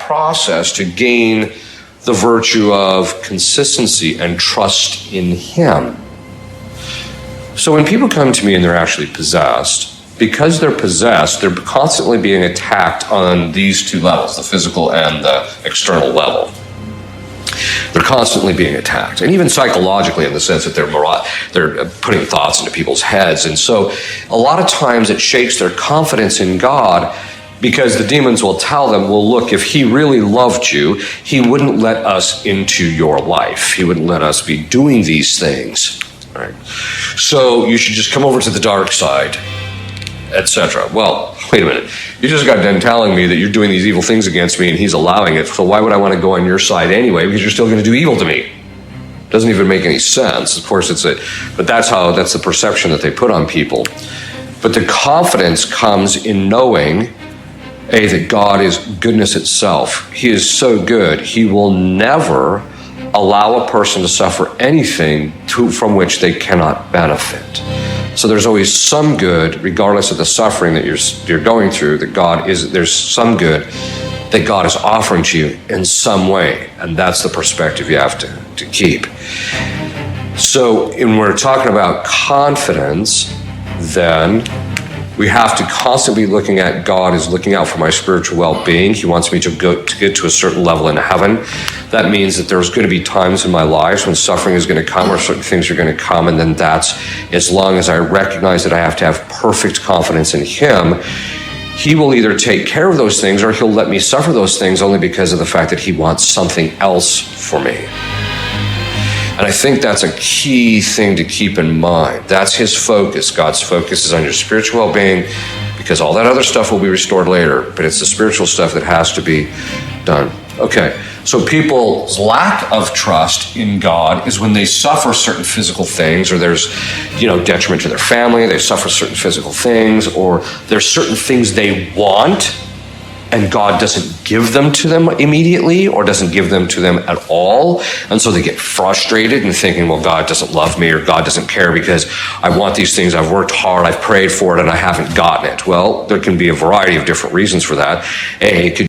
process to gain the virtue of consistency and trust in Him. So when people come to me and they're actually possessed, because they're possessed, they're constantly being attacked on these two levels, the physical and the external level. They're constantly being attacked, and even psychologically, in the sense that they're putting thoughts into people's heads. And so a lot of times it shakes their confidence in God, because the demons will tell them, well, look, if He really loved you, He wouldn't let us into your life. He wouldn't let us be doing these things. All right? So you should just come over to the dark side, etc. Well, wait a minute. You just got done telling me that you're doing these evil things against me and He's allowing it. So why would I want to go on your side anyway? Because you're still going to do evil to me. Doesn't even make any sense. Of course, but that's the perception that they put on people. But the confidence comes in knowing, that God is goodness itself. He is so good. He will never allow a person to suffer anything from which they cannot benefit. So there's always some good, regardless of the suffering that you're going through, there's some good that God is offering to you in some way. And that's the perspective you have to keep. So when we're talking about confidence, then we have to constantly be looking at God is looking out for my spiritual well-being. He wants me to get to a certain level in heaven. That means that there's going to be times in my life when suffering is going to come or certain things are going to come, and then that's, as long as I recognize that I have to have perfect confidence in Him, He will either take care of those things or He'll let me suffer those things only because of the fact that He wants something else for me. And I think that's a key thing to keep in mind. That's His focus. God's focus is on your spiritual well-being, because all that other stuff will be restored later, but it's the spiritual stuff that has to be done. Okay, so people's lack of trust in God is when they suffer certain physical things, or there's, detriment to their family, they suffer certain physical things, or there's certain things they want, and God doesn't give them to them immediately, or doesn't give them to them at all. And so they get frustrated and thinking, well, God doesn't love me, or God doesn't care because I want these things, I've worked hard, I've prayed for it, and I haven't gotten it. Well, there can be a variety of different reasons for that. It could